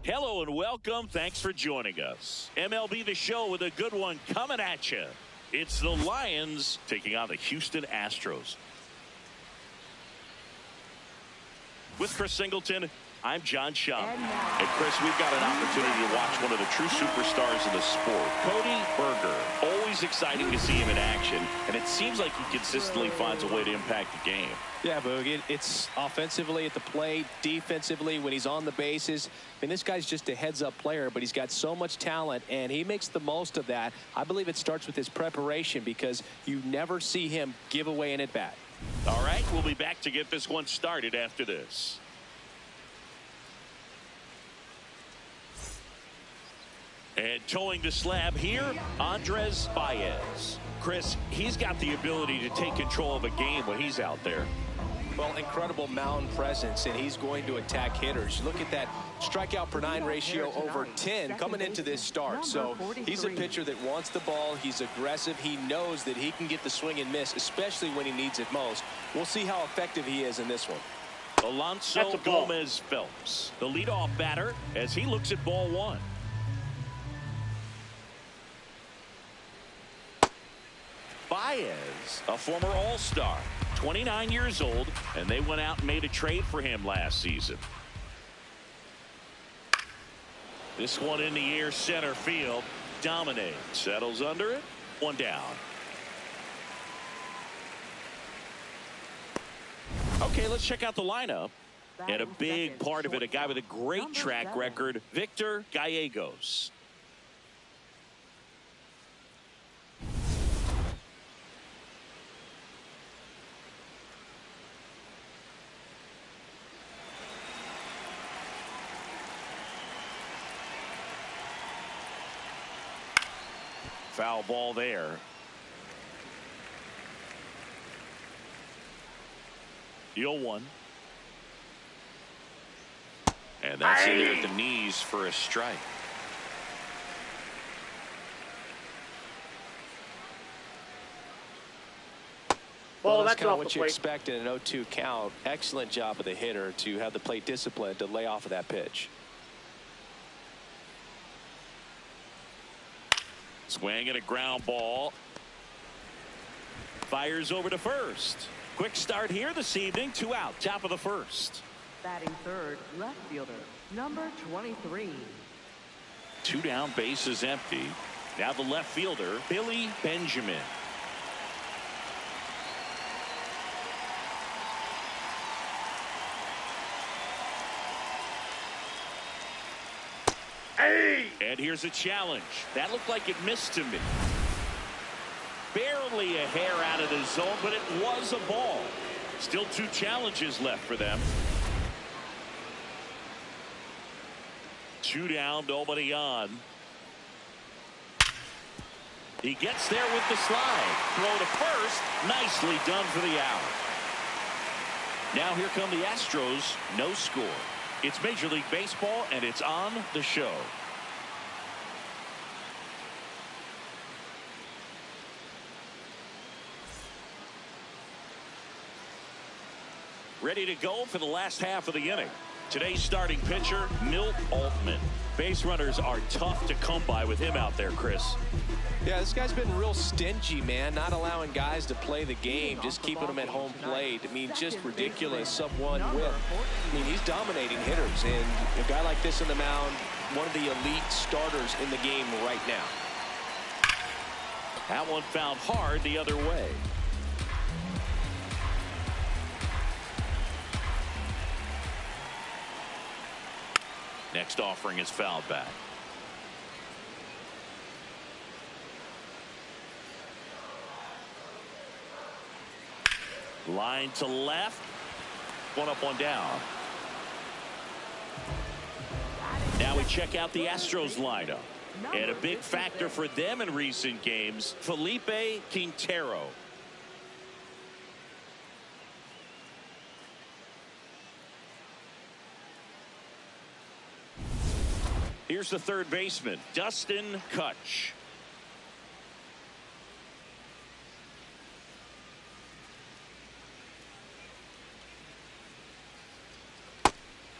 Hello and welcome. Thanks for joining us. MLB The Show with a good one coming at you. It's the Lions taking on the Houston Astros. With Chris Singleton, I'm John Shaw. And Chris, we've got an opportunity to watch one of the true superstars in the sport, Cody Berger. Always exciting to see him in action, and it seems like he consistently finds a way to impact the game. Yeah, Boog, it's offensively at the plate, defensively when he's on the bases. I mean, this guy's just a heads-up player, but he's got so much talent, and he makes the most of that. I believe it starts with his preparation because you never see him give away an at-bat. All right, we'll be back to get this one started after this. And towing the slab here, Andres Baez. Chris, he's got the ability to take control of a game when he's out there. Well, incredible mound presence, and he's going to attack hitters. Look at that strikeout per 9 ratio over 10 coming into this start. So he's a pitcher that wants the ball. He's aggressive. He knows that he can get the swing and miss, especially when he needs it most. We'll see how effective he is in this one. Alonso Gomez Phelps, the leadoff batter, as he looks at ball one. Baez, a former All-Star, 29 years old, and they went out and made a trade for him last season. This one in the air, center field. Dominates, settles under it, one down. Okay, let's check out the lineup. And a big part of it, a guy with a great track record, Victor Gallegos. Foul ball there. 0-1. And that's in there at the knees for a strike. Well, that's kind of what you expect in an 0-2 count. Excellent job of the hitter to have the plate discipline to lay off of that pitch. Swing and a ground ball. Fires over to first. Quick start here this evening. 2 out. Top of the first. Batting third, left fielder, number 23. 2 down, bases empty. Now the left fielder, Billy Benjamin. And here's a challenge. That looked like it missed to me. Barely a hair out of the zone, but it was a ball. Still 2 challenges left for them. 2 down, nobody on. He gets there with the slide. Throw to first. Nicely done for the out. Now here come the Astros. No score. It's Major League Baseball, and it's on the show. Ready to go for the last half of the inning. Today's starting pitcher, Milt Altman. Base runners are tough to come by with him out there, Chris. Yeah, this guy's been real stingy, man. Not allowing guys to play the game, just keeping them at home plate. I mean, just ridiculous. Sub-1 whip. I mean, he's dominating hitters. And a guy like this on the mound, one of the elite starters in the game right now. That one found hard the other way. Next offering is fouled back. Line to left. One up, one down. Now we check out the Astros lineup. And a big factor for them in recent games, Felipe Quintero. Here's the third baseman, Dustin Kutch.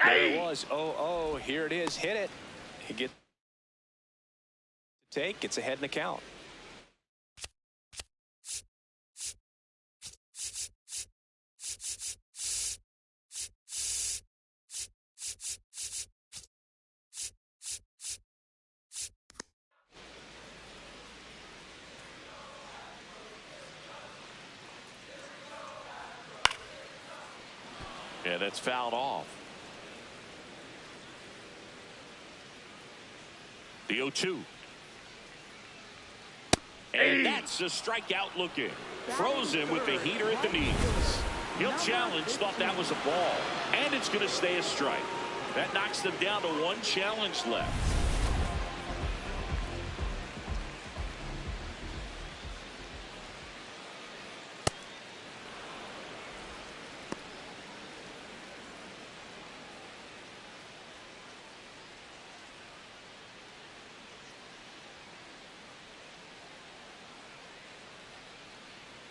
There it was. Oh, here it is. Hit it. He gets to take. Gets ahead in the count. Yeah, that's fouled off. The 0-2. And that's a strikeout looking. Throws him with the heater at the knees. He'll challenge, thought that was a ball. And it's going to stay a strike. That knocks them down to one challenge left.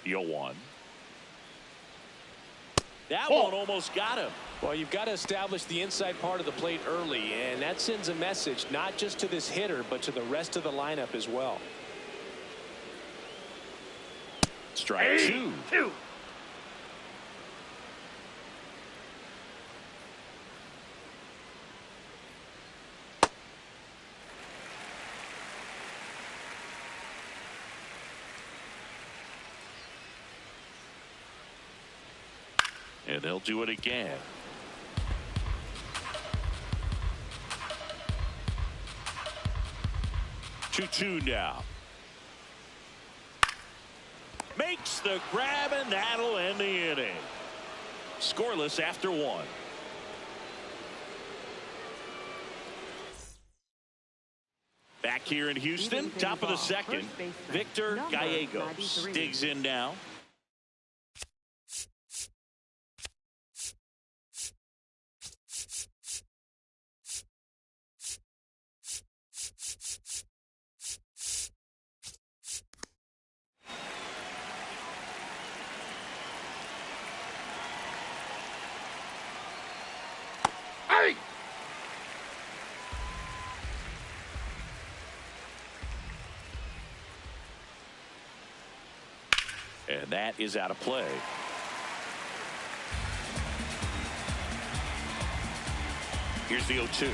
The 0-1. That one almost got him. Well, you've got to establish the inside part of the plate early, and that sends a message not just to this hitter, but to the rest of the lineup as well. Strike two. And they'll do it again. Two now. Makes the grab, and that'll end the inning. Scoreless after one. Back here in Houston, top of the second, Victor Gallegos digs in now. And that is out of play. Here's the 0-2.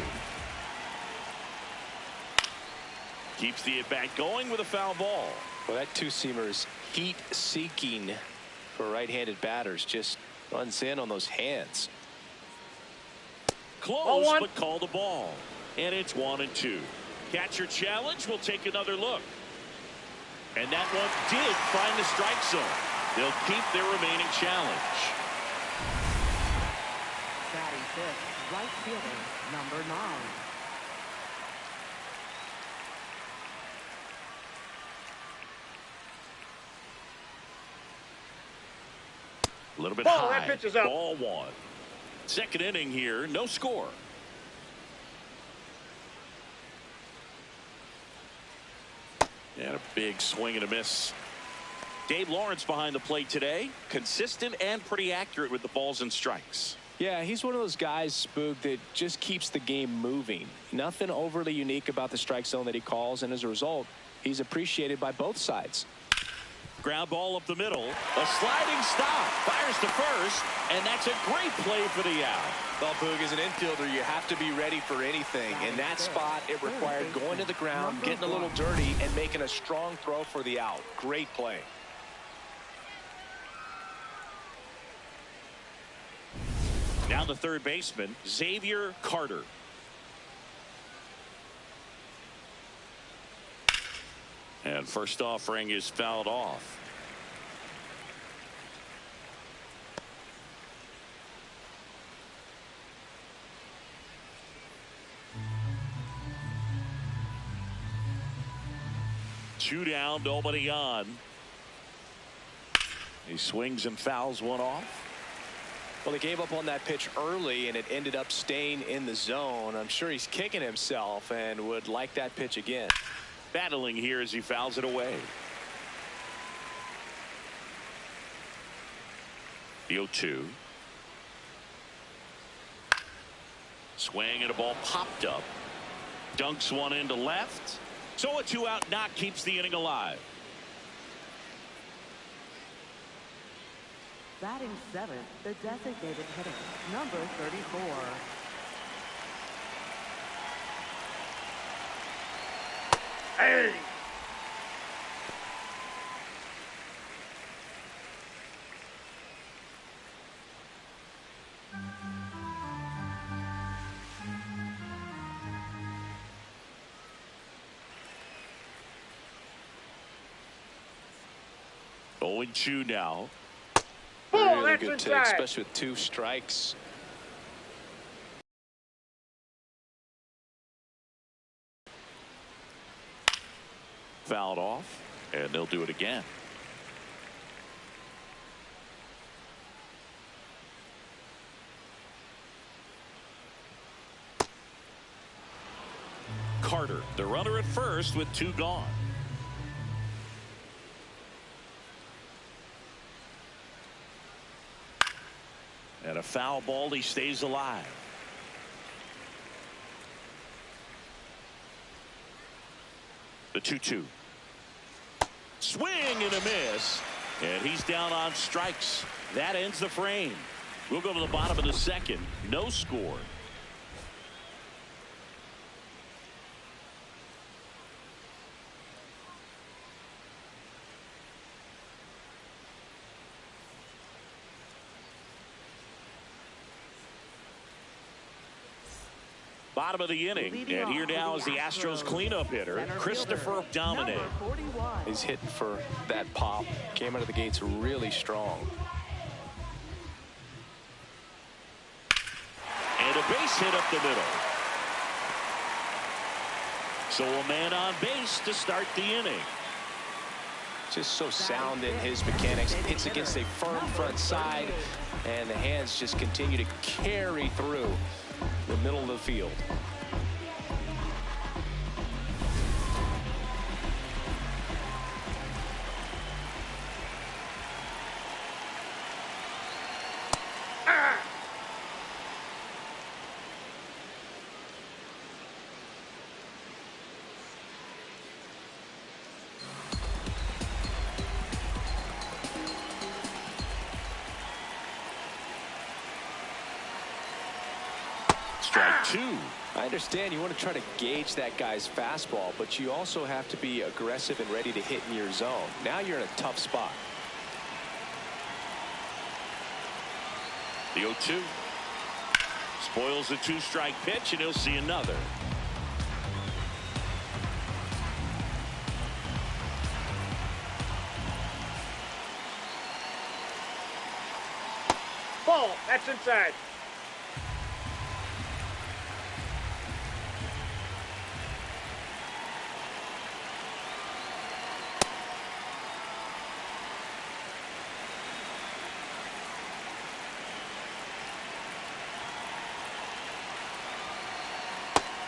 Keeps the at-bat going with a foul ball. Well, that two-seamer is heat-seeking for right-handed batters. Just runs in on those hands. Close, but call the ball. And it's 1-2. Catcher challenge. We'll take another look. And that one did find the strike zone. They'll keep their remaining challenge. Batting fifth, right fielder, number 9. A little bit high. That pitch is up. Ball one. Second inning here, no score. And a big swing and a miss. Dave Lawrence behind the plate today. Consistent and pretty accurate with the balls and strikes. Yeah, he's one of those guys, Spook, that just keeps the game moving. Nothing overly unique about the strike zone that he calls, and as a result, he's appreciated by both sides. Ground ball up the middle. A sliding stop. Fires to first, and that's a great play for the out. Well, Boog, as an infielder, you have to be ready for anything. In that spot, it required going to the ground, getting a little dirty, and making a strong throw for the out. Great play. Now the third baseman, Xavier Carter. And first offering is fouled off. Two down, nobody on. He swings and fouls one off. Well, he gave up on that pitch early, and it ended up staying in the zone. I'm sure he's kicking himself and would like that pitch again. Battling here as he fouls it away. The 0-2. Swing and a ball popped up. Dunks one into left. So a 2-out knock keeps the inning alive. Batting seventh, the designated hitter, number 34. Hey! Going 2 now. Really good take, especially with 2 strikes. Fouled off, and they'll do it again. Carter, the runner at first with 2 gone. And a foul ball, he stays alive. The 2-2. Swing and a miss. And he's down on strikes. That ends the frame. We'll go to the bottom of the second. No score. Bottom of the inning, and here now is the Astros cleanup hitter, Christopher Dominic. He's hitting for that pop. Came out of the gates really strong. And a base hit up the middle. So a man on base to start the inning. Just so sound in his mechanics. Hits against a firm front side, and the hands just continue to carry through the middle of the field. Strike 2. I understand you want to try to gauge that guy's fastball, but you also have to be aggressive and ready to hit in your zone. Now you're in a tough spot. The 0-2. Spoils the 2-strike pitch, and he'll see another. Ball, that's inside.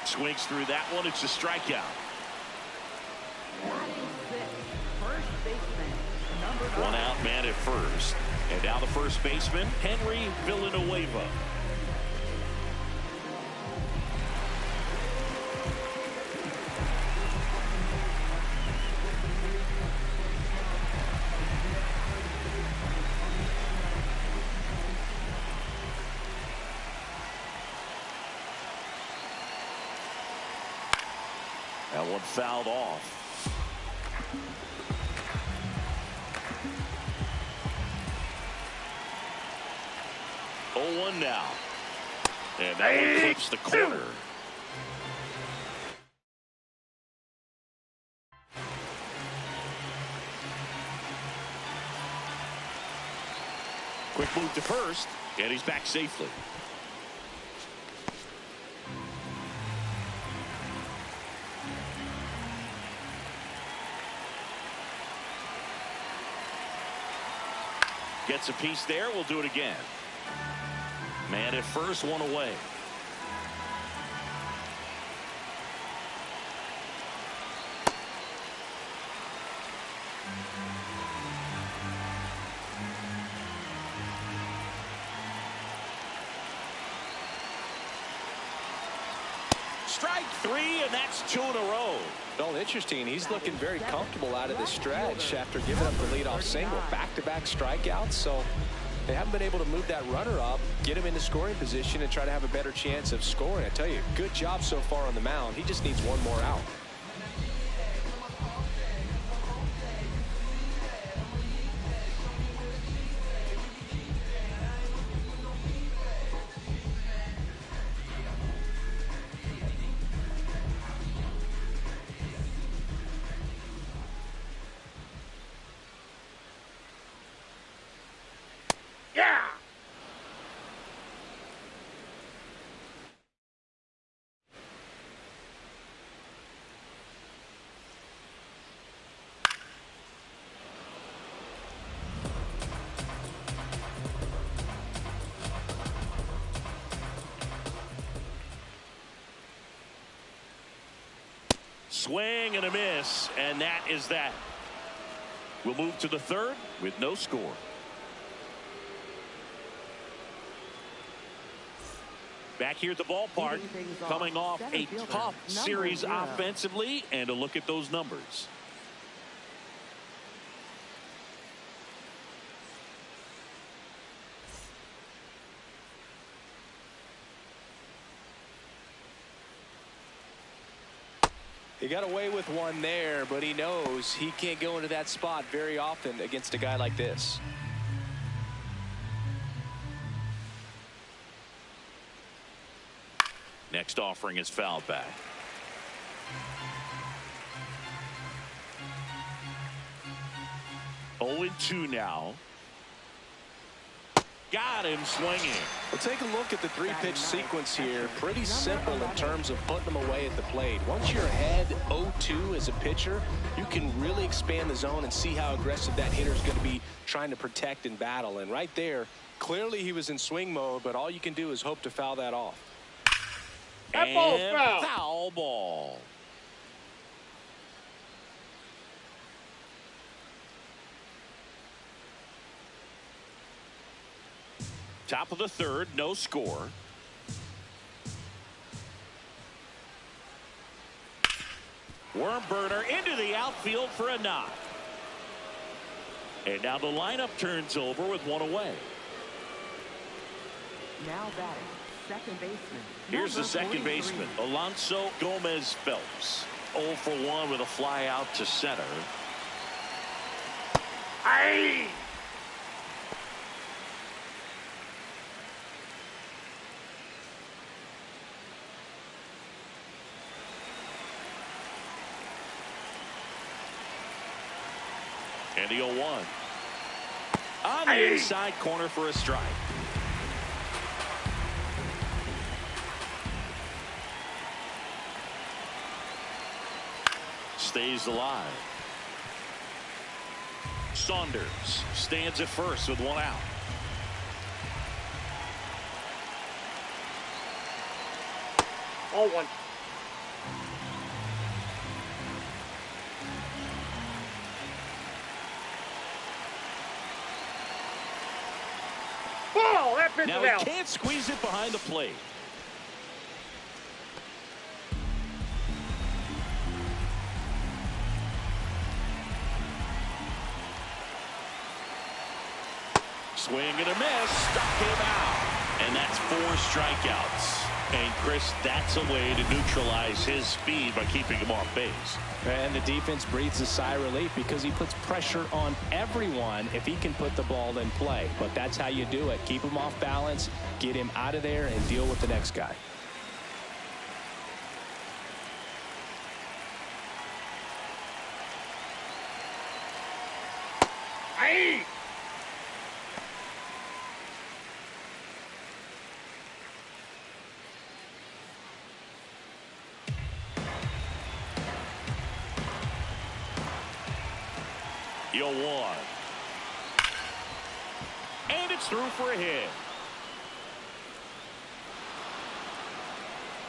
Swings through that one. It's a strikeout. First baseman, number 9. One out man at first. And now the first baseman, Henry Villanueva. That one fouled off. Oh, 1 now. And that one clips the corner. move to first, and he's back safely. Gets a piece there. We'll do it again. Man at first, one away. Strike three, and that's 2 in a row. Well, interesting. He's looking very comfortable out of the stretch after giving up the leadoff single. Back-to-back strikeouts, so they haven't been able to move that runner up, get him into scoring position, and try to have a better chance of scoring. I tell you, good job so far on the mound. He just needs one more out. Swing and a miss, and that is that. We'll move to the third with no score. Back here at the ballpark, coming off a tough series offensively, and a look at those numbers. He got away with one there, but he knows he can't go into that spot very often against a guy like this. Next offering is fouled back. Oh, 0-2 now. Got him swinging. Well, take a look at the three-pitch sequence here. Pretty simple in terms of putting them away at the plate. Once you're ahead 0-2 as a pitcher, you can really expand the zone and see how aggressive that hitter is going to be trying to protect and battle. And right there, clearly he was in swing mode, but all you can do is hope to foul that off. That ball's foul. Foul ball. Top of the third, no score. Worm burner into the outfield for a knock. And now the lineup turns over with one away. Now batting, second baseman. Here's the second baseman, Alonso Gomez Phelps. 0 for 1 with a fly out to center. Aye. And the 0-1. On the inside corner for a strike. Stays alive. Saunders stands at first with one out. Oh, 1. Ball, that pitch Now is he out. can't squeeze it behind the plate. Swing and a miss. Struck him out. And that's 4 strikeouts. And Chris, that's a way to neutralize his speed by keeping him off base. And the defense breathes a sigh of relief because he puts pressure on everyone if he can put the ball in play. But that's how you do it. Keep him off balance, get him out of there, and deal with the next guy. The 0-1. And it's through for a hit.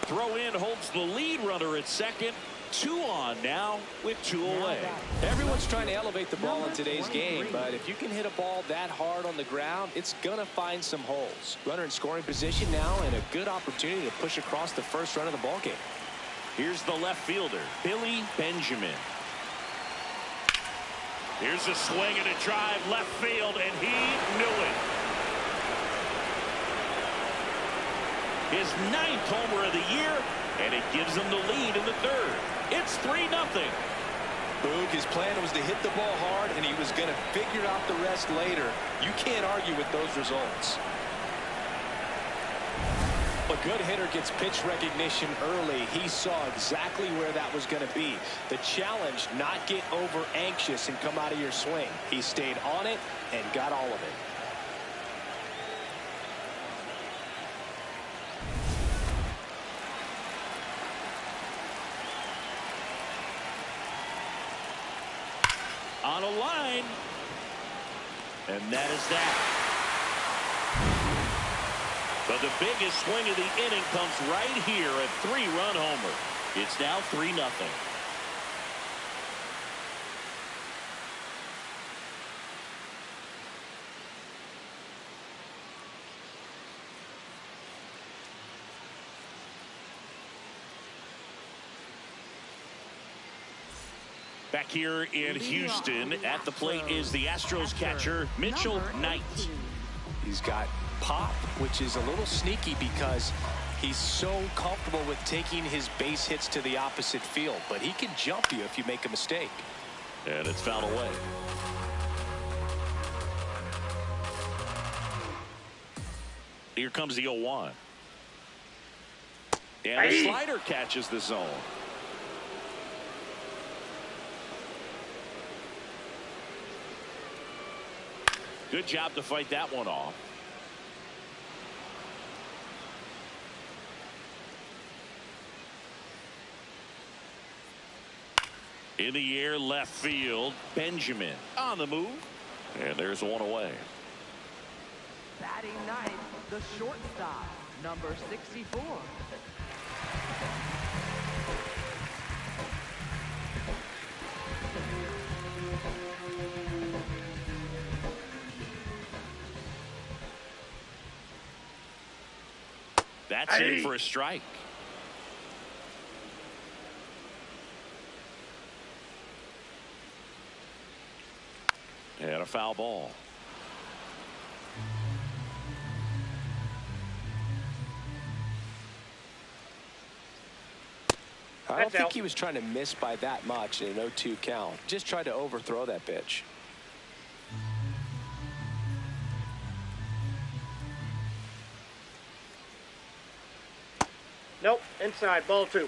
Throw in holds the lead runner at second. 2 on now with 2 away. Everyone's trying to elevate the ball in today's game, but if you can hit a ball that hard on the ground, it's gonna find some holes. Runner in scoring position now, and a good opportunity to push across the first run of the ball game. Here's the left fielder, Billy Benjamin. Here's a swing and a drive left field, and he knew it. His 9th homer of the year, and it gives him the lead in the 3rd. It's 3-0. Boog, his plan was to hit the ball hard, and he was going to figure out the rest later. You can't argue with those results. A good hitter gets pitch recognition early. He saw exactly where that was going to be. The challenge, not get over anxious and come out of your swing. He stayed on it and got all of it. On a line, and that is that. But the biggest swing of the inning comes right here, a 3-run homer. It's now 3-0. Back here in Houston, at the plate is the Astros catcher, Mitchell Knight. He's got pop, which is a little sneaky because he's so comfortable with taking his base hits to the opposite field. But he can jump you if you make a mistake. And it's fouled away. Here comes the 0-1. And the slider catches the zone. Good job to fight that one off. In the air, left field, Benjamin on the move. And there's one away. Batting 9th, the shortstop, number 64. That's in for a strike. And a foul ball. I don't think he was trying to miss by that much in an 0-2 count. Just tried to overthrow that pitch. Nope, inside, ball 2.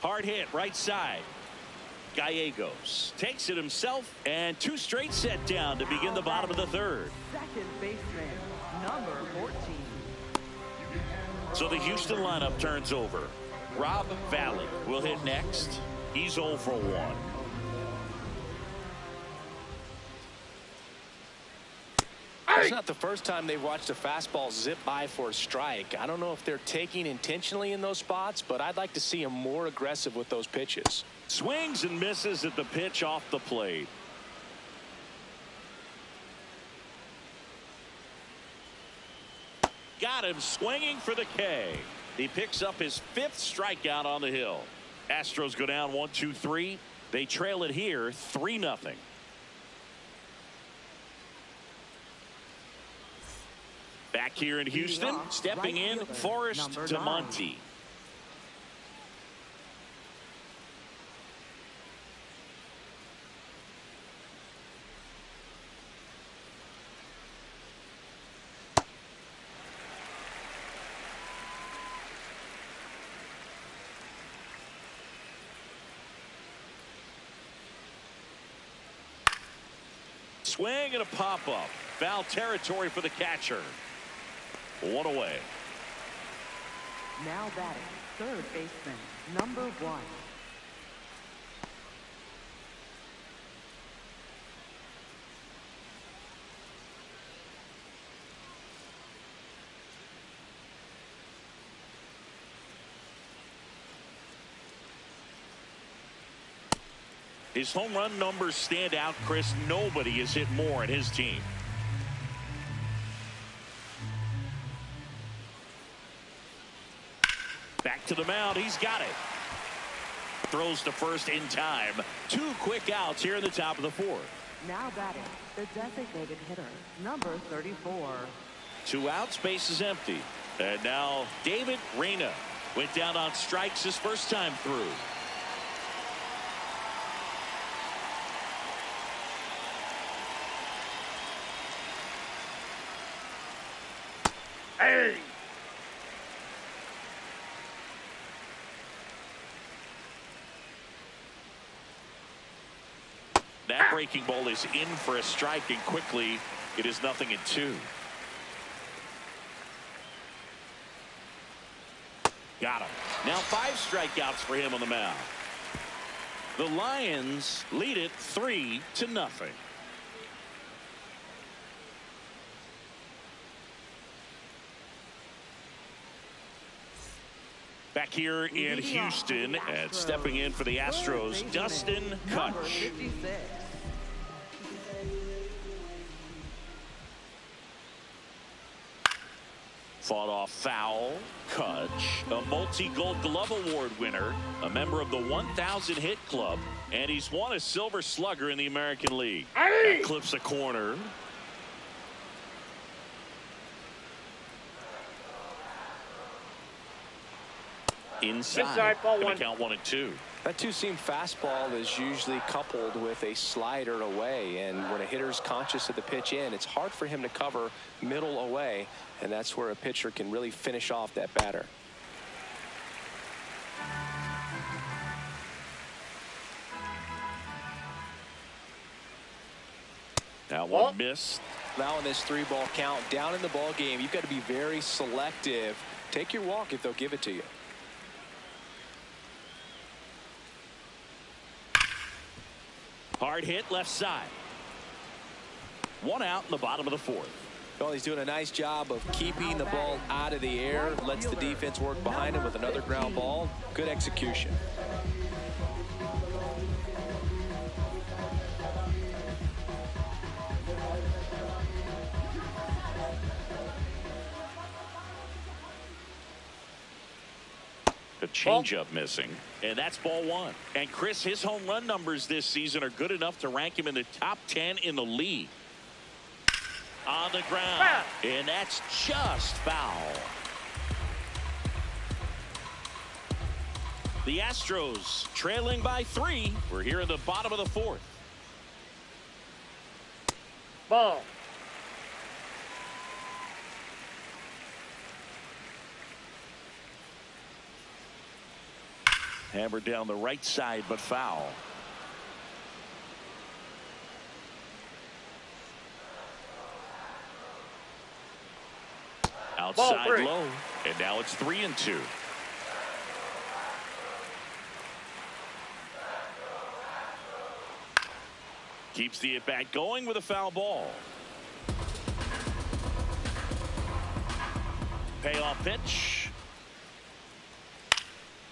Hard hit, right side. Gallegos takes it himself, and 2 straight set down to begin the bottom of the 3rd. Second baseman, number 14. So the Houston lineup turns over. Rob Valley will hit next. He's 0 for 1. It's not the first time they've watched a fastball zip by for a strike. I don't know if they're taking intentionally in those spots, but I'd like to see him more aggressive with those pitches. Swings and misses at the pitch off the plate. Got him swinging for the K. He picks up his 5th strikeout on the hill. Astros go down 1-2-3. They trail it here 3-0. Back here in Houston, stepping in, Forrest DeMonte. Swing and a pop-up. Foul territory for the catcher. 1 away. Now batting, third baseman, number 1. His home run numbers stand out, Chris. Nobody has hit more in his team. Back to the mound. He's got it. Throws to first in time. 2 quick outs here in the top of the 4th. Now batting, the designated hitter, number 34. 2 outs, base is empty. And now David Reyna went down on strikes his first time through. Hey! That breaking ball is in for a strike, and quickly it is 0-2. Got him. Now 5 strikeouts for him on the mound. The Lions lead it 3-0. Back here in Houston, and stepping in for the Astros, Dustin Kutch. Fought off foul. Kutch, a multi-Gold Glove Award winner, a member of the 1,000 hit club, and he's won a Silver Slugger in the American League. That clips a corner. Inside ball gonna 1. count 1-2. That 2-seam fastball is usually coupled with a slider away, and when a hitter's conscious of the pitch in, it's hard for him to cover middle away, and that's where a pitcher can really finish off that batter. That one missed. Now in this 3-ball count, down in the ball game, you've got to be very selective. Take your walk if they'll give it to you. Hard hit left side. 1 out in the bottom of the 4th. Well, he's doing a nice job of keeping the ball out of the air. Lets the defense work behind him with another ground ball. Good execution. The changeup missing, and that's ball 1. And Chris, his home run numbers this season are good enough to rank him in the top 10 in the league. On the ground, and that's just foul. The Astros trailing by 3. We're here in the bottom of the 4th. Ball. Hammered down the right side, but foul. Outside low, and now it's 3-2. Keeps the at-bat going with a foul ball. Payoff pitch.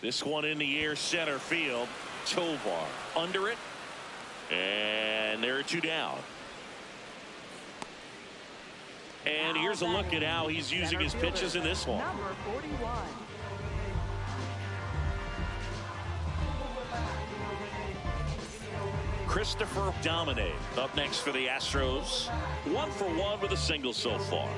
This one in the air, center field. Tovar under it, and there are 2 down. And here's a look at how he's using his pitches in this one. Number 41. Christopher Domine up next for the Astros. 1 for 1 with a single so far.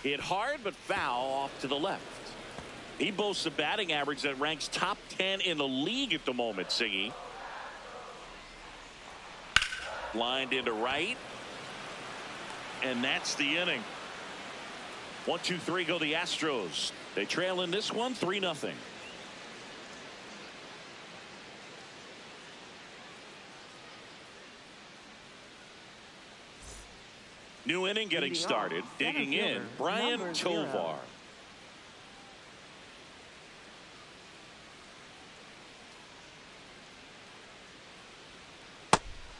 Hit hard but foul off to the left. He boasts a batting average that ranks top 10 in the league at the moment, Siggy. Lined into right. And that's the inning. 1, 2, 3 go the Astros. They trail in this one 3-0. New inning getting started. Digging in, Brian Tovar.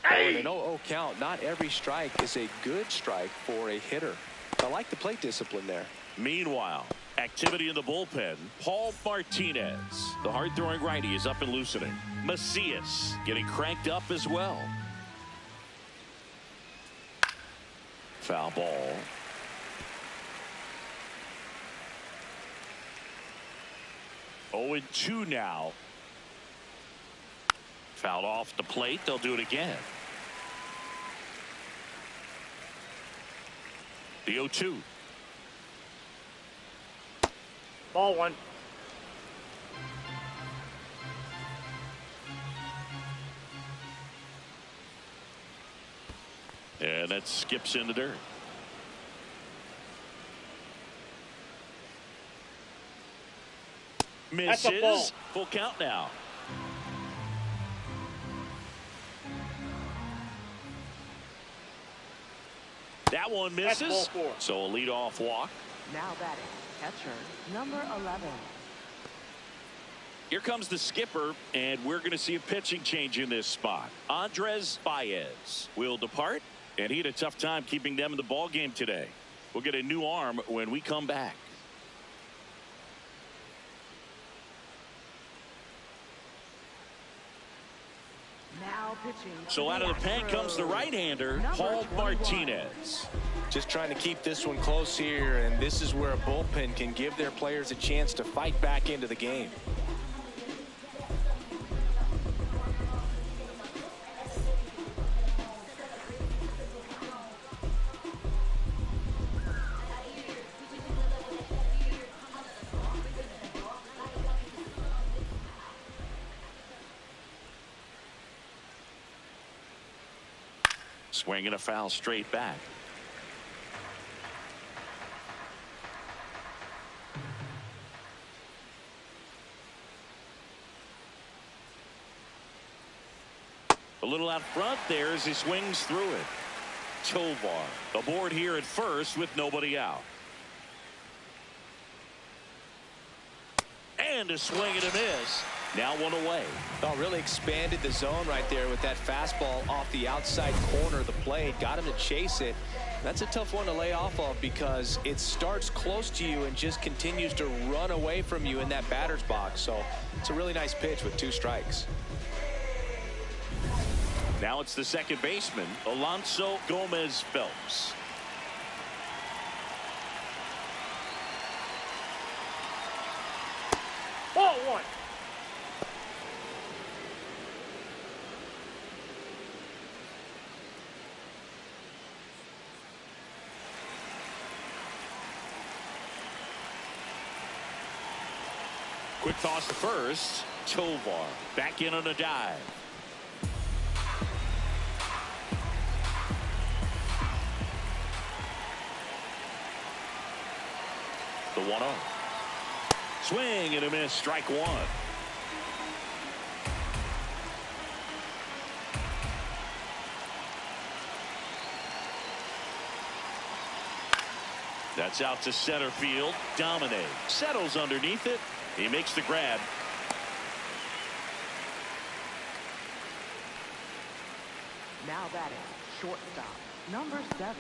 With an 0-0 count, not every strike is a good strike for a hitter. I like the plate discipline there. Meanwhile, activity in the bullpen. Paul Martinez, the hard-throwing righty, is up and loosening. Macias getting cranked up as well. Foul ball. Oh, 0-2 now. Fouled off the plate. They'll do it again. The 0-2. Ball one. And that skips in the dirt. That's a ball. Misses. Full count now. That one misses. That's ball 4. So a leadoff walk. Now batting, catcher, number 11. Here comes the skipper, and we're going to see a pitching change in this spot. Andres Baez will depart, and he had a tough time keeping them in the ball game today. We'll get a new arm when we come back. Now pitching. So out of the pen comes the right-hander, Paul Martinez. Just trying to keep this one close here, and this is where a bullpen can give their players a chance to fight back into the game. Swinging a foul straight back. A little out front there as he swings through it. Tovar aboard here at first with nobody out. And a swing and a miss. Now one away. Oh, really expanded the zone right there with that fastball off the outside corner of the plate. Got him to chase it. That's a tough one to lay off of because it starts close to you and just continues to run away from you in that batter's box. So it's a really nice pitch with 2 strikes. Now it's the second baseman, Alonso Gomez Phelps. Ball one. Quick toss to first. Tovar back in on a dive. The 1-0. Swing and a miss. Strike one. That's out to center field. Domine settles underneath it. He makes the grab. Now batting, shortstop, number 7.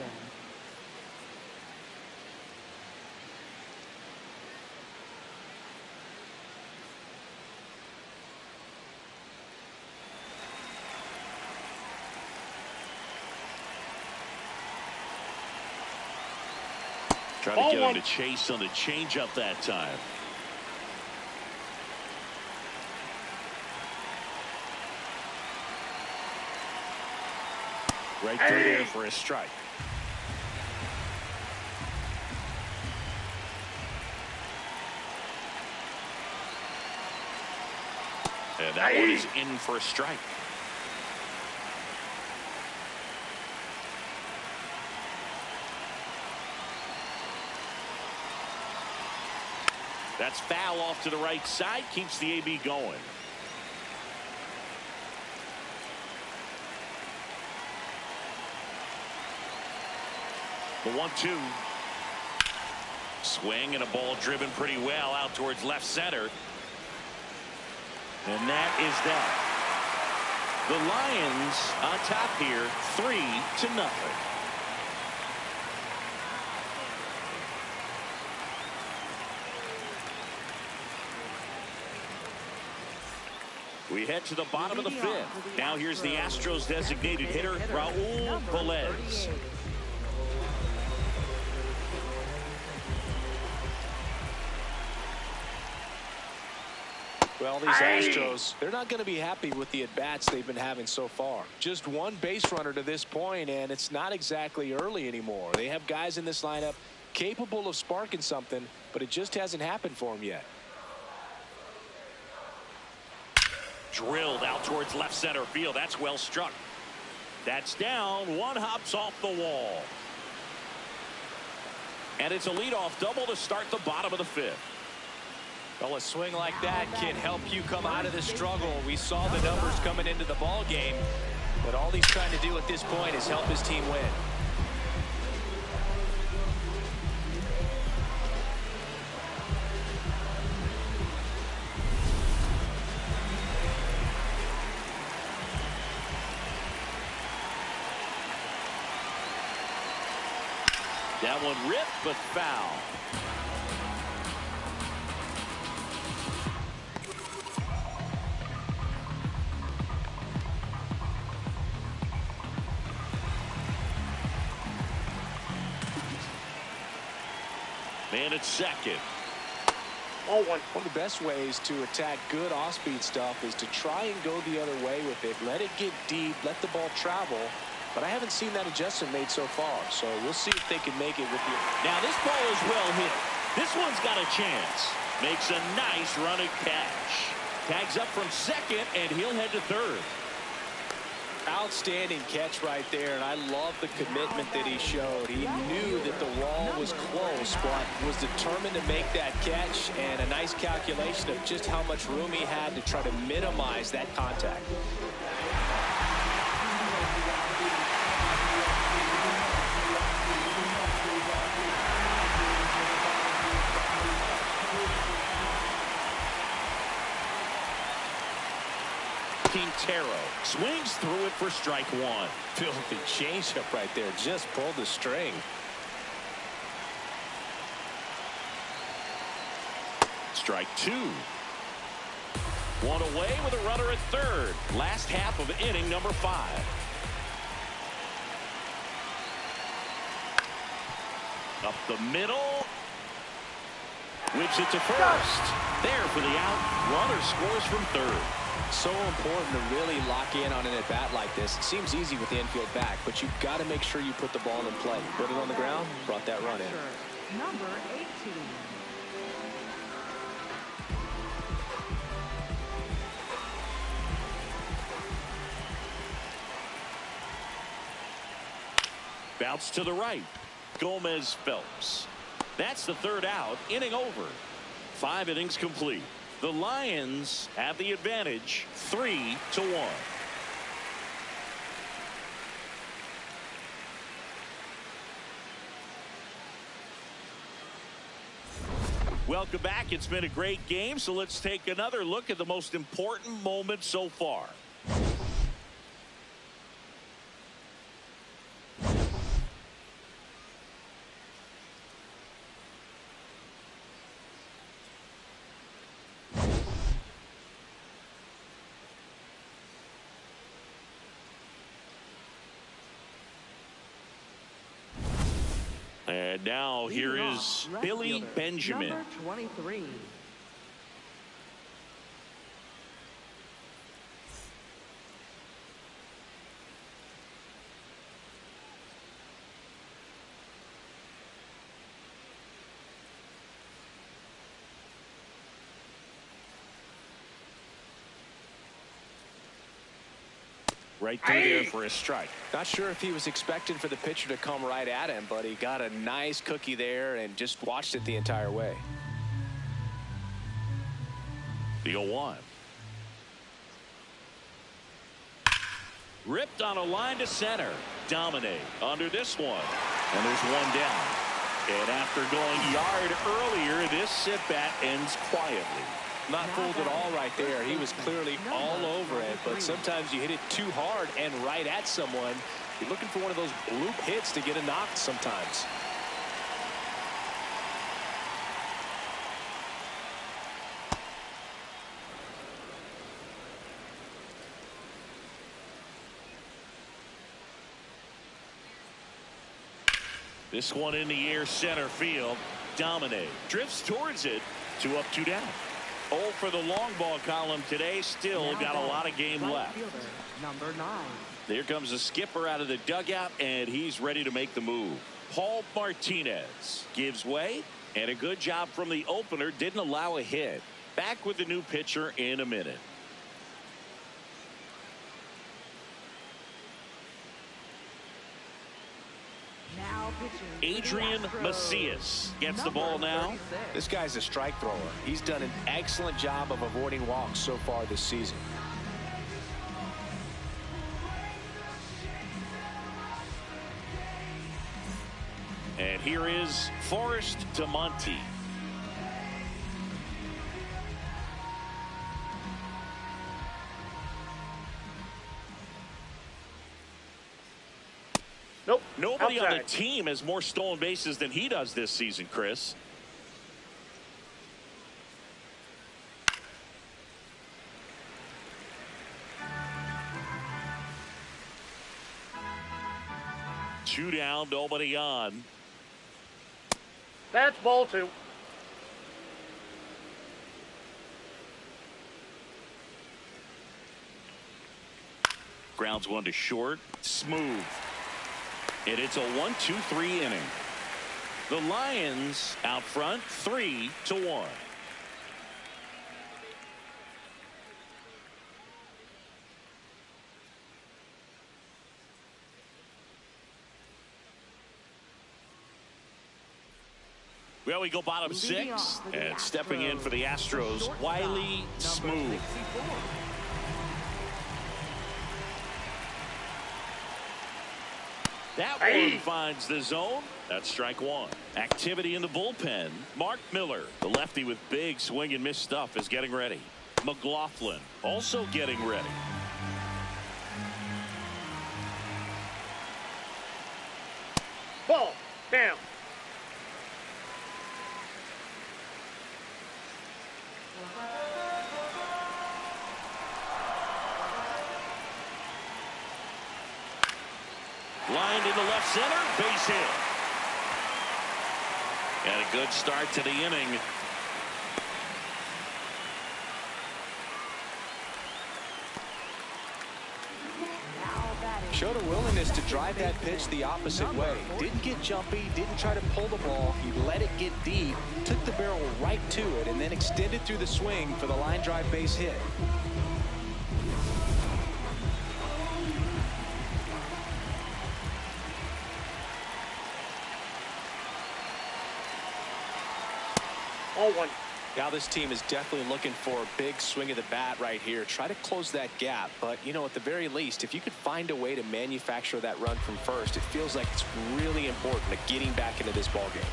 Try to get him to chase on the changeup that time. Right through there for a strike. And that one is in for a strike. That's foul off to the right side. Keeps the AB going. The 1-2. Swing and a ball driven pretty well out towards left center. And that is that. The Lions on top here, 3-0. We head to the bottom of the fifth. Now here's the Astros designated hitter, Raul Velez. Well, these Astros, they're not going to be happy with the at-bats they've been having so far. Just one base runner to this point, and it's not exactly early anymore. They have guys in this lineup capable of sparking something, but it just hasn't happened for them yet. Drilled out towards left center field. That's well struck. That's down. One hops off the wall. And it's a leadoff double to start the bottom of the fifth. Well, a swing like that can help you come out of the struggle. We saw the numbers coming into the ball game, but all he's trying to do at this point is help his team win. That one ripped, but foul. Man at second. Ball one. One of the best ways to attack good off-speed stuff is to try and go the other way with it. Let it get deep, let the ball travel. But I haven't seen that adjustment made so far, so we'll see if they can make it with the... Now this ball is well hit. This one's got a chance. Makes a nice running catch. Tags up from second, and he'll head to third. Outstanding catch right there, and I love the commitment that he showed. He knew that the wall was close, but was determined to make that catch, and a nice calculation of just how much room he had to try to minimize that contact. Quintero swings through it for strike one. Filthy changeup right there. Just pulled the string. Strike two. One away with a runner at third. Last half of inning number 5. Up the middle. Whips it to first. There for the out. Runner scores from third. So important to really lock in on an at-bat like this. It seems easy with the infield back, but you've got to make sure you put the ball in play. Put it on the ground, brought that run in. Number 18. Bounce to the right. Gomez Phelps. That's the third out. Inning over. 5 innings complete. The Lions have the advantage, 3-1. Welcome back. It's been a great game, so let's take another look at the most important moment so far. And now here is Billy Benjamin. Number 23. Right through there for a strike. Not sure if he was expecting for the pitcher to come right at him, but he got a nice cookie there and just watched it the entire way. The 0-1. Ripped on a line to center. Dominate under this one. And there's one down. And after going yard earlier, this at-bat ends quietly. Not fooled at all right there. He was clearly all over it, but sometimes you hit it too hard and right at someone. You're looking for one of those bloop hits to get a knock sometimes. This one in the air, center field. Dominate. Drifts towards it. 2 up, 2 down. 0 for the long ball column today. Still got a lot of game left. Number 9. There comes the skipper out of the dugout, and he's ready to make the move. Paul Martinez gives way, and a good job from the opener. Didn't allow a hit. Back with the new pitcher in a minute. Adrian Macias gets the ball now. This guy's a strike thrower. He's done an excellent job of avoiding walks so far this season. And here is Forrest Tamonte. Nope. Nobody outside. on the team has more stolen bases than he does this season, Chris. Two down, nobody on. That's ball 2. Grounds one to short. Smooth. And it's a 1-2-3 inning. The Lions out front 3-1. Well, we go bottom 6, and stepping in for the Astros, Wiley Smooth. That one finds the zone. That's strike 1. Activity in the bullpen. Mark Miller, the lefty with big swing and miss stuff, is getting ready. McLaughlin also getting ready. Ball down. Lined into left center, base hit. And a good start to the inning. Showed a willingness to drive that pitch the opposite way. Didn't get jumpy, didn't try to pull the ball. He let it get deep, took the barrel right to it, and then extended through the swing for the line drive base hit. All 1. Now this team is definitely looking for a big swing of the bat right here. Try to close that gap. But, you know, at the very least, if you could find a way to manufacture that run from first, it feels like it's really important to getting back into this ballgame.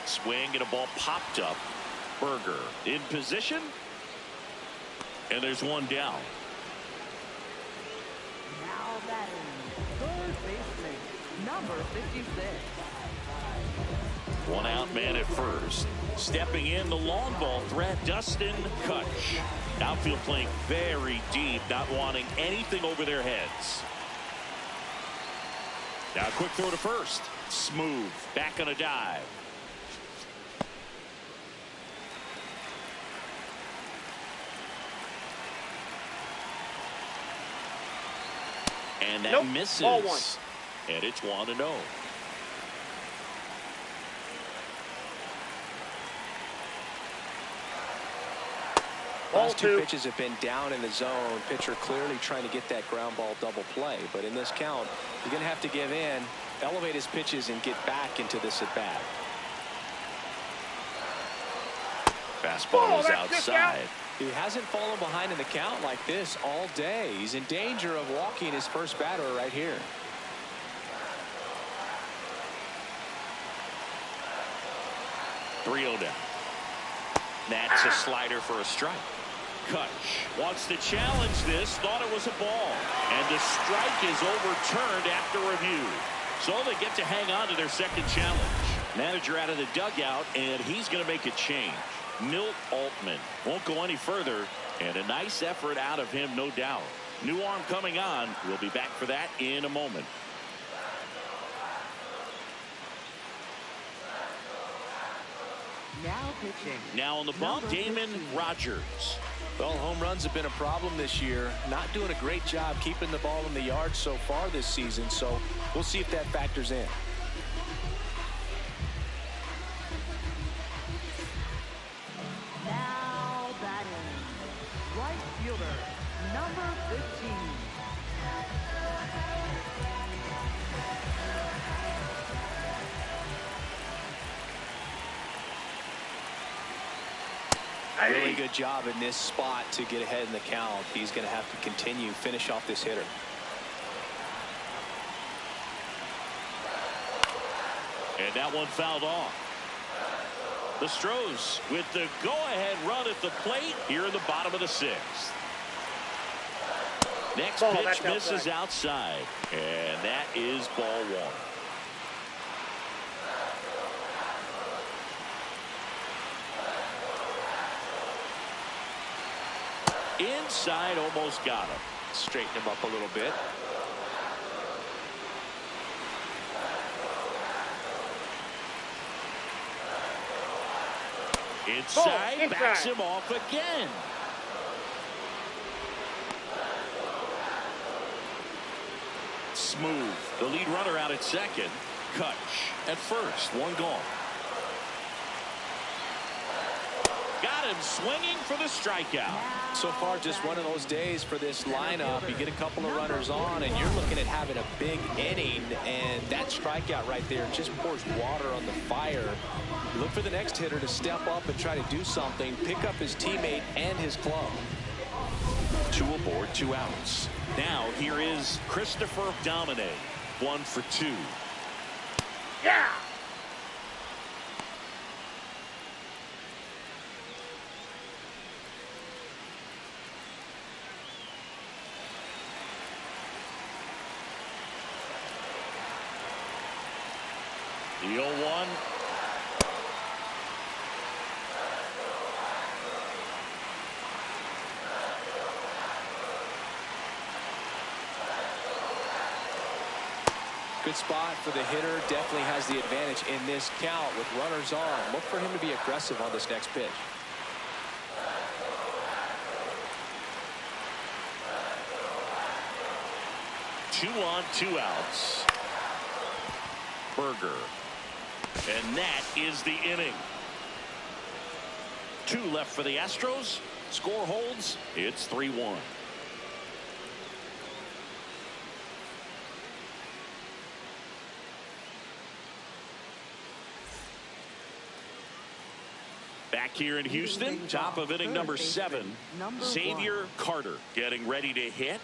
Swing and a ball popped up. Berger in position. And there's one down. Now batting, third baseman, number 56. One out man at first. Stepping in the long ball threat, Dustin Kutch. Outfield playing very deep, not wanting anything over their heads. Now a quick throw to first. Smooth. Back on a dive. And that misses. Ball 1. And it's 1-0. Last two pitches have been down in the zone. Pitcher clearly trying to get that ground ball double play. But in this count, you're going to have to give in, elevate his pitches, and get back into this at bat. Fastball is outside. He hasn't fallen behind in the count like this all day. He's in danger of walking his first batter right here. Three 0 down. That's a slider for a strike. Kutch wants to challenge this, thought it was a ball, and the strike is overturned after review. So they get to hang on to their second challenge. Manager out of the dugout, and he's going to make a change. Milt Altman won't go any further, and a nice effort out of him, no doubt. New arm coming on. We'll be back for that in a moment. Now pitching. Now on the bump, Damon Rogers. Well, home runs have been a problem this year. Not doing a great job keeping the ball in the yard so far this season, so we'll see if that factors in. Now batting. Right fielder, number 15. Really good job in this spot to get ahead in the count. He's going to have to continue, finish off this hitter. And that one fouled off. The Astros with the go-ahead run at the plate here in the bottom of the sixth. Next pitch misses outside, and that is ball one. Inside, almost got him. Straighten him up a little bit. Inside, backs him off again. Smooth. The lead runner out at second. Kutch at first. One gone. Got him swinging for the strikeout. So far, just one of those days for this lineup. You get a couple of runners on, and you're looking at having a big inning, and that strikeout right there just pours water on the fire. Look for the next hitter to step up and try to do something, pick up his teammate and his glove. Two aboard, 2 outs. Now here is Christopher Domine. 1 for 2. Yeah. The 0-1. Good spot for the hitter. Definitely has the advantage in this count with runners on. Look for him to be aggressive on this next pitch. Two on, 2 outs. Berger. And that is the inning. 2 left for the Astros. Score holds. It's 3-1. Back here in Houston, top of inning number 7. Xavier Carter getting ready to hit.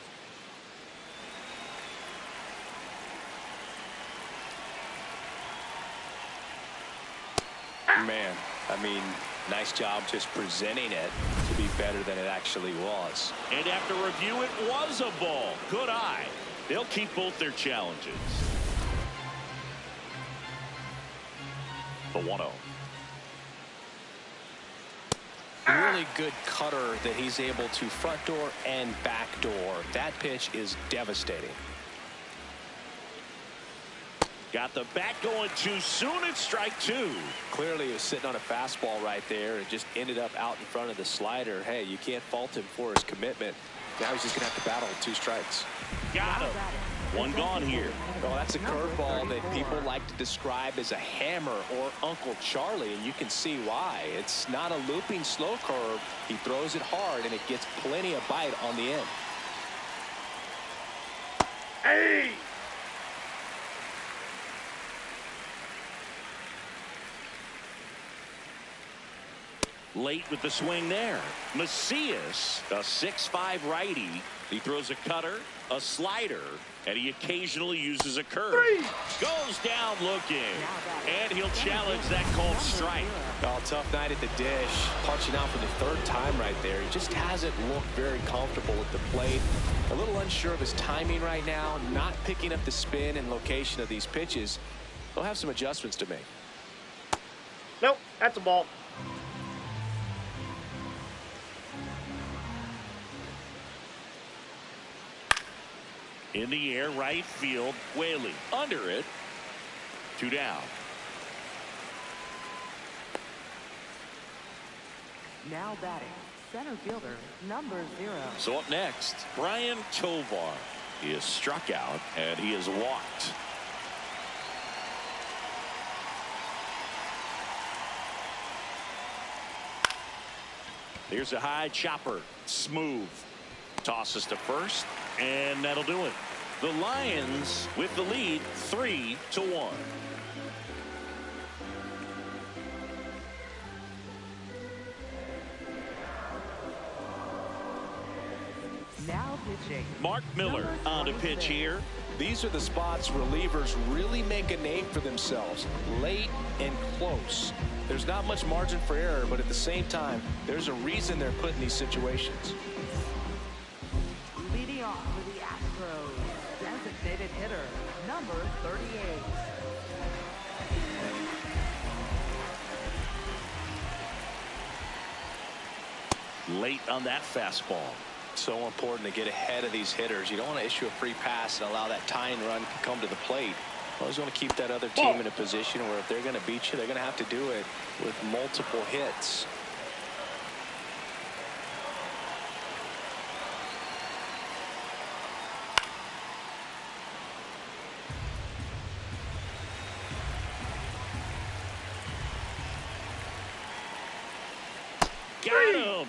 Man, I mean, nice job just presenting it to be better than it actually was. And after review, it was a ball. Good eye. They'll keep both their challenges. The 1-0. Really good cutter that he's able to front door and back door. That pitch is devastating. Got the bat going too soon. It's strike 2. Clearly he was sitting on a fastball right there and just ended up out in front of the slider. Hey, you can't fault him for his commitment. Now he's just gonna have to battle with 2 strikes. Got him. 1 gone here. Well, that's a curveball that people like to describe as a hammer or Uncle Charlie, and you can see why. It's not a looping slow curve. He throws it hard and it gets plenty of bite on the end. Hey. Late with the swing there. Macias, a 6'5" righty. He throws a cutter, a slider, and he occasionally uses a curve. Goes down looking, and he'll challenge that called strike. Oh, tough night at the dish. Punching out for the third time right there. He just hasn't looked very comfortable at the plate. A little unsure of his timing right now. Not picking up the spin and location of these pitches. He'll have some adjustments to make. Nope, that's a ball. In the air, right field, Whaley. Under it. 2 down. Now batting, center fielder, number 0. So up next, Brian Tovar. He is struck out, and he is walked. Here's a high chopper. Smooth. Tosses to first, and that'll do it. The Lions with the lead 3-1. Now pitching, Mark Miller on to pitch here. These are the spots relievers really make a name for themselves. Late and close. There's not much margin for error, but at the same time, there's a reason they're put in these situations. leading off for the Astros, designated hitter, number 38. Late on that fastball. So important to get ahead of these hitters. You don't want to issue a free pass and allow that tying run to come to the plate. Always want to keep that other team in a position where if they're going to beat you, they're going to have to do it with multiple hits. Got him.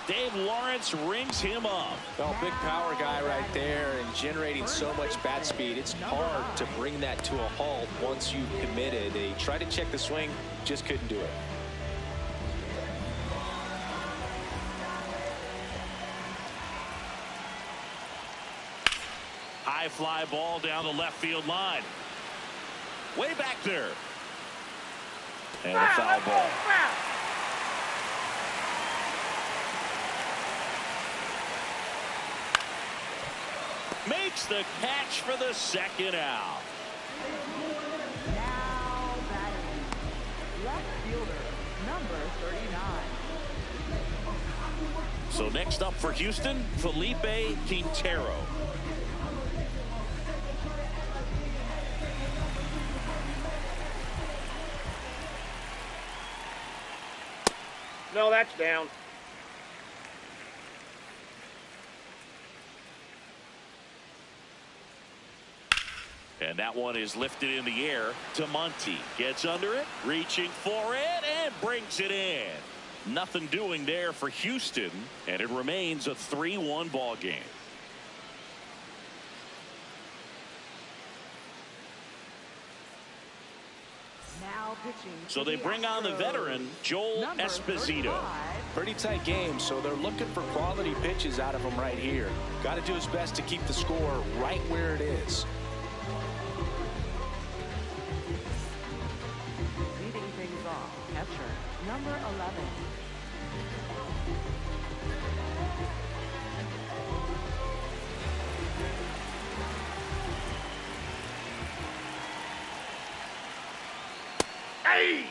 Dave Lawrence rings him up. Well, big power guy right there and generating so much bat speed. It's hard to bring that to a halt once you've committed. They tried to check the swing, just couldn't do it. High fly ball down the left field line. Way back there. And a foul ball. Makes the catch for the second out. Now batting, left fielder, number 39. So next up for Houston, Felipe Quintero. No, that's down. And that one is lifted in the air to Monty. Gets under it, reaching for it, and brings it in. Nothing doing there for Houston, and it remains a 3-1 ball game. Now pitching. So they bring on the veteran, Joel Number Esposito. 35. Pretty tight game, so they're looking for quality pitches out of him right here. Got to do his best to keep the score right where it is. Leading things off, catcher, number 11. Hey!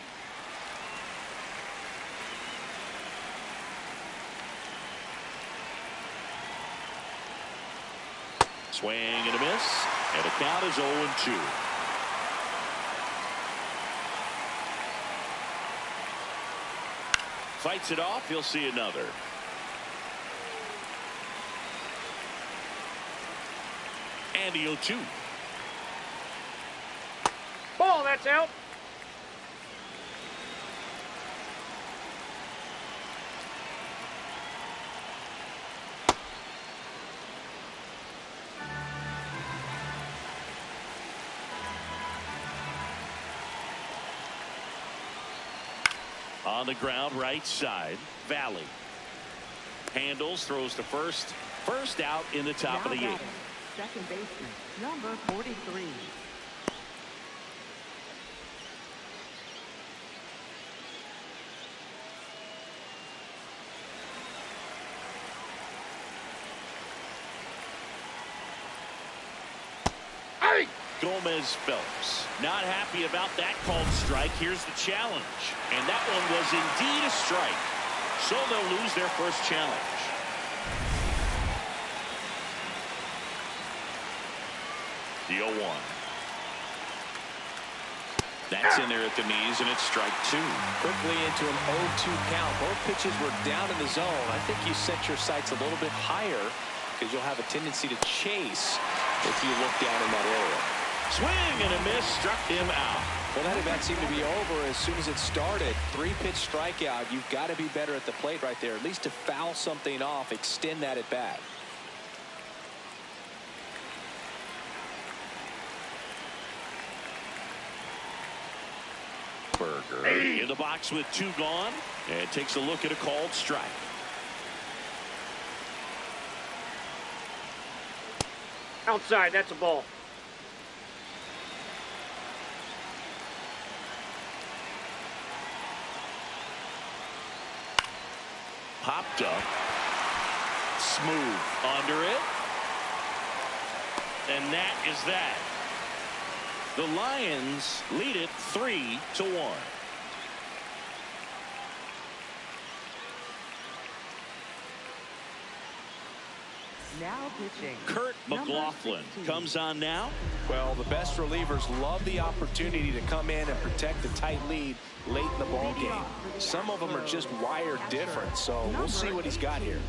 Swing and a miss, and the count is 0-2. Fights it off, he'll see another. And the 0-2. Ball, that's out. On the ground, right side. Valley handles, throws to first. First out in the top of the 8th. Second baseman, number 43. Gomez Phelps not happy about that called strike. Here's the challenge, and that one was indeed a strike, so they'll lose their first challenge. The 0-1. That's in there at the knees, and it's strike 2. Quickly into an 0-2 count. Both pitches were down in the zone. I think you set your sights a little bit higher because you'll have a tendency to chase if you look down in that area. Swing and a miss, struck him out. Well, that event seemed to be over as soon as it started. 3-pitch strikeout. You've got to be better at the plate right there, at least to foul something off, extend that at bat. Berger in the box with 2 gone, and takes a look at a called strike. Outside, that's a ball. Popped up. Smooth under it. And that is that. The Lions lead it 3-1. Now pitching. Kurt McLaughlin comes on now. Well, the best relievers love the opportunity to come in and protect the tight lead late in the ball game. Some of them are just wired different, so we'll see what he's got here.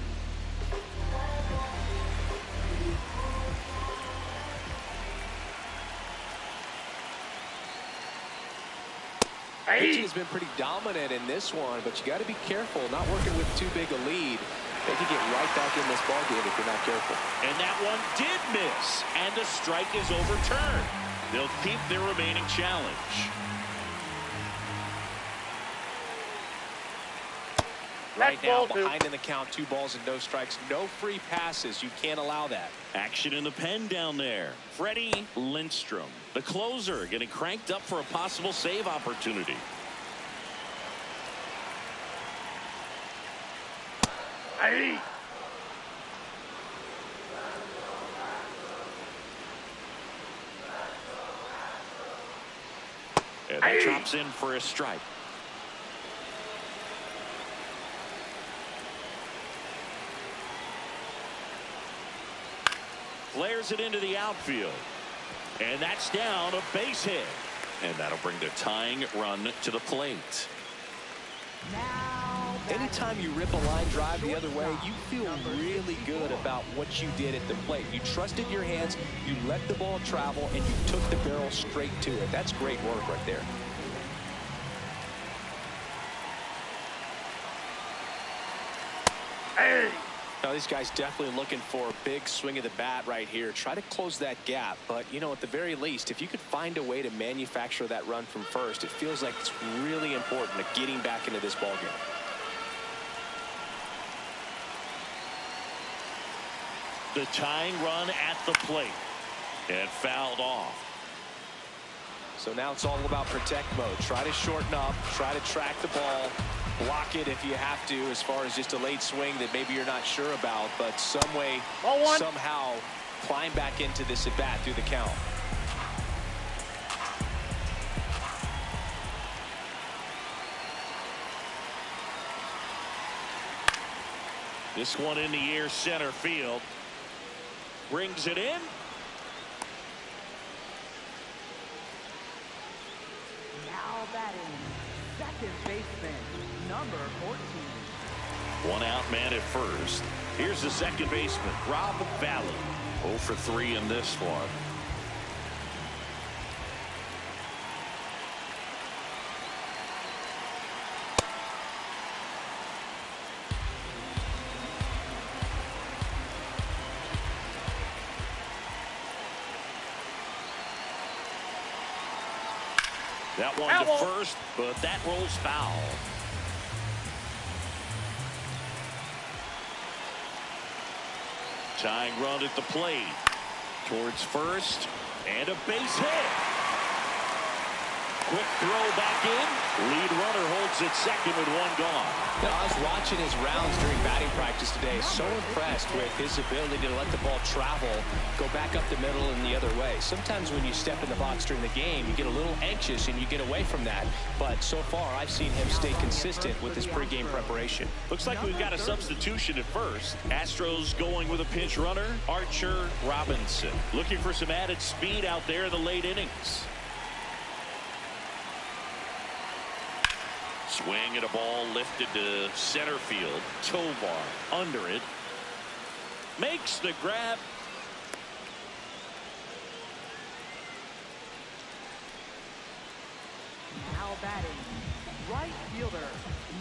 Pitching has been pretty dominant in this one, but you got to be careful, not working with too big a lead. They can get right back in this ball game if you're not careful. And that one did miss, and the strike is overturned. They'll keep their remaining challenge. Right now, behind in the count, 2 balls and no strikes, no free passes. You can't allow that. Action in the pen down there. Freddie Lindstrom, the closer, getting cranked up for a possible save opportunity. And that drops in for a strike. Flares it into the outfield. And that's down, a base hit. And that'll bring the tying run to the plate. Anytime you rip a line drive the other way, you feel really good about what you did at the plate. You trusted your hands, you let the ball travel, and you took the barrel straight to it. That's great work right there. Now, these guys definitely looking for a big swing of the bat right here. Try to close that gap. But, you know, at the very least, if you could find a way to manufacture that run from first, it feels like it's really important to getting back into this ball game. The tying run at the plate. And fouled off. So now it's all about protect mode. Try to shorten up. Try to track the ball. Block it if you have to, as far as just a late swing that maybe you're not sure about. But some way, somehow, climb back into this at bat through the count. This one in the air, center field. Brings it in. Now batting, second baseman, number 14. One out man at first. Here's the second baseman, Rob Valley. 0 for 3 in this one. That one to first, but that rolls foul. Tying run at the plate. Towards first. And a base hit. Quick throw back in. Lead runner holds it second with one gone. I was watching his rounds during batting practice today. So impressed with his ability to let the ball travel, go back up the middle and the other way. Sometimes when you step in the box during the game, you get a little anxious and you get away from that. But so far, I've seen him stay consistent with his pregame preparation. Looks like we've got a substitution at first. Astros going with a pinch runner, Archer Robinson. Looking for some added speed out there in the late innings. Swing at a ball lifted to center field. Tovar under it. Makes the grab. Now batting, right fielder,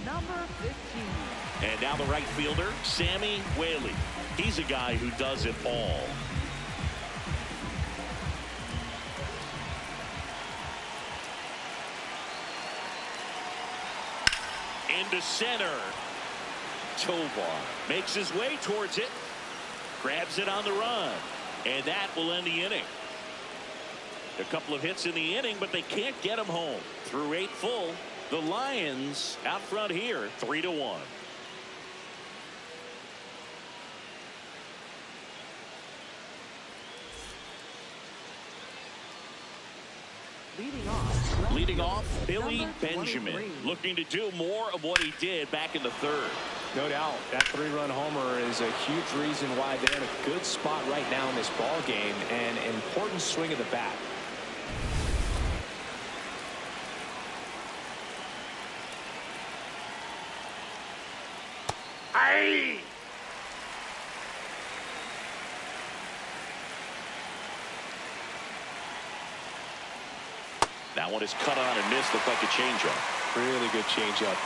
number 15. And now the right fielder, Sammy Whaley. He's a guy who does it all. Into center. Tovar makes his way towards it. Grabs it on the run. And that will end the inning. A couple of hits in the inning, but they can't get him home. Through 8 full, the Lions out front here, 3-1. Leading off, Billy Benjamin, looking to do more of what he did back in the 3rd. No doubt, that 3-run homer is a huge reason why they're in a good spot right now in this ball game, and an important swing of the bat. Aye! That one is cut on and missed. Looked like a changeup. Really good changeup.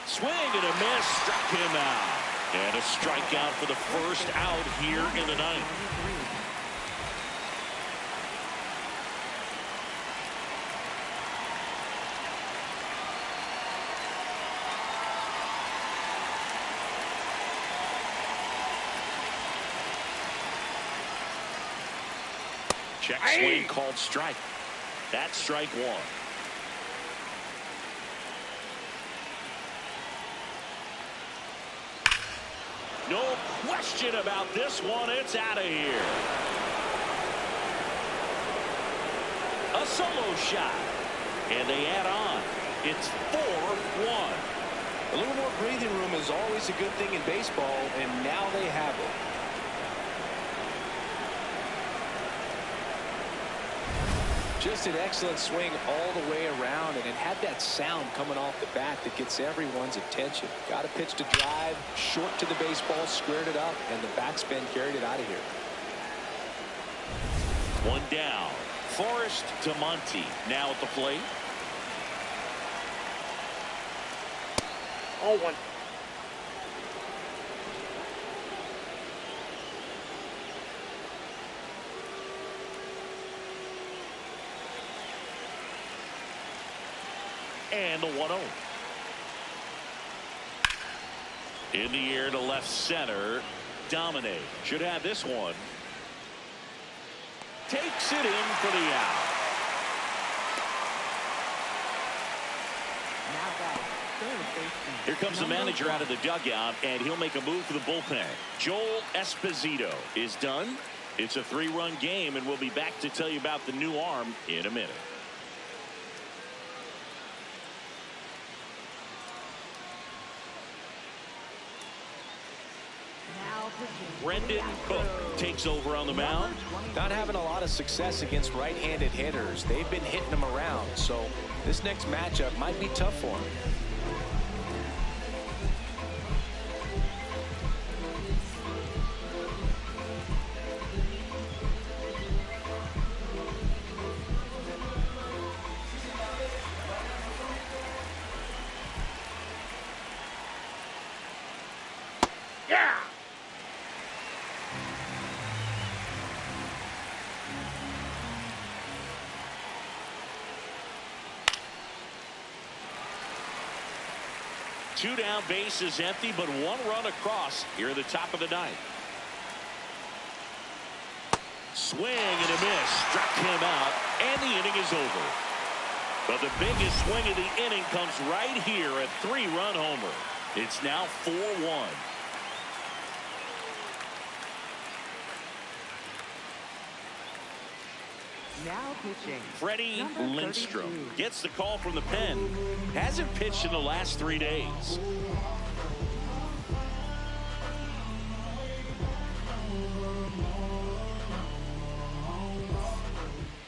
Swing and a miss. Struck him out. And a strikeout for the first out here in the 9th. Check swing called strike. That's strike 1. No question about this one. It's out of here. A solo shot. And they add on. It's 4-1. A little more breathing room is always a good thing in baseball, and now they have it. Just an excellent swing all the way around, and it had that sound coming off the bat that gets everyone's attention. Got a pitch to drive, short to the baseball, squared it up, and the backspin carried it out of here. One down. Forrest DeMonte now at the plate. 0-1. And the 1-0. In the air to left center. Domine should have this one. Takes it in for the out. Now batting, third baseman. Here comes the manager out of the dugout, and he'll make a move for the bullpen. Joel Esposito is done. It's a 3-run game, and we'll be back to tell you about the new arm in a minute. Brendan Cook takes over on the mound. Not having a lot of success against right-handed hitters. They've been hitting them around, so this next matchup might be tough for him. Yeah! 2 down, bases empty, but 1 run across here in the top of the ninth. Swing and a miss. Struck him out, and the inning is over. But the biggest swing of the inning comes right here, a 3-run homer. It's now 4-1. Now pitching. Freddie Number Lindstrom 32. gets the call from the pen. Hasn't pitched in the last 3 days.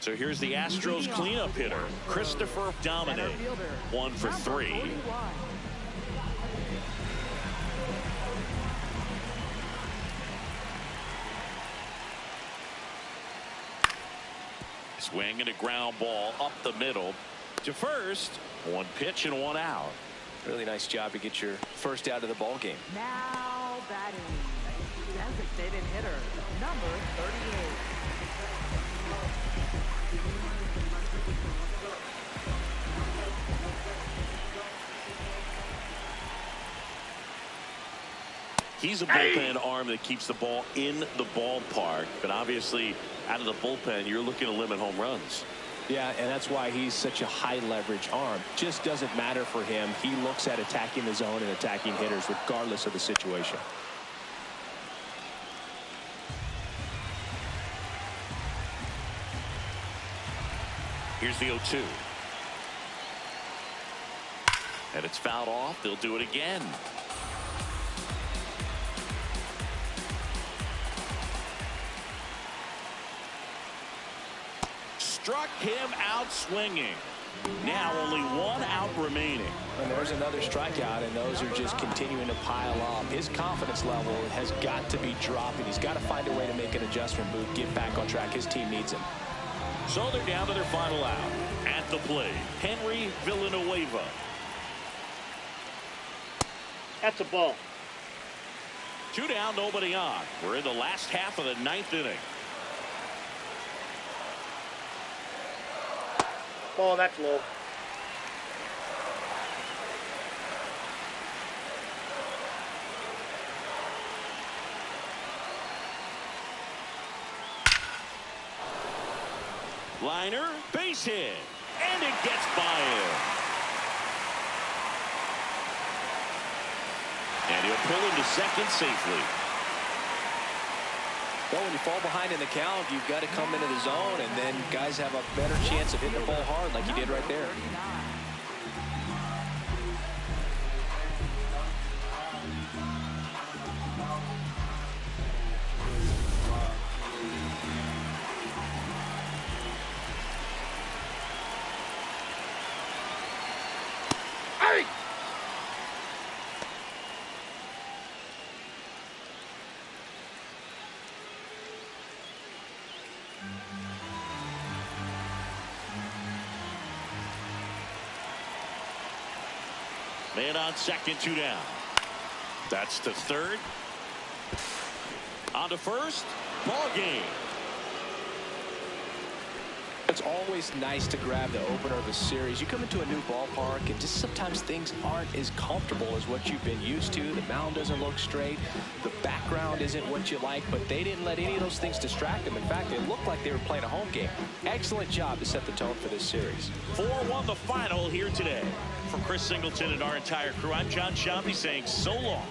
So here's the Astros cleanup hitter, Christopher Dominic. 1 for 3. Swing and a ground ball up the middle to first. 1 pitch and 1 out. Really nice job to get your first out of the ball game. Now batting. Designated hitter. Number 38. He's a bullpen arm that keeps the ball in the ballpark, but obviously out of the bullpen you're looking to limit home runs. Yeah, and that's why he's such a high leverage arm. Just doesn't matter for him. He looks at attacking the zone and attacking hitters regardless of the situation. Here's the 0-2. And it's fouled off. They'll do it again. Struck him out swinging. Now only 1 out remaining. And there's another strikeout, and those are just continuing to pile up. His confidence level has got to be dropping. He's got to find a way to make an adjustment move, get back on track. His team needs him. So they're down to their final out. At the plate, Henry Villanueva. That's a ball. 2 down, nobody on. We're in the last half of the 9th inning. Ball, that's low. Liner, base hit, and it gets by him. And he'll pull him to second safely. Well, when you fall behind in the count, you've got to come into the zone, and then guys have a better chance of hitting the ball hard like he did right there. Man on second, 2 down. That's to third. On to first. Ball game. It's always nice to grab the opener of a series. You come into a new ballpark, and just sometimes things aren't as comfortable as what you've been used to. The mound doesn't look straight. The background isn't what you like, but they didn't let any of those things distract them. In fact, it looked like they were playing a home game. Excellent job to set the tone for this series. 4-1 the final here today. For Chris Singleton and our entire crew, I'm John Shambi saying so long.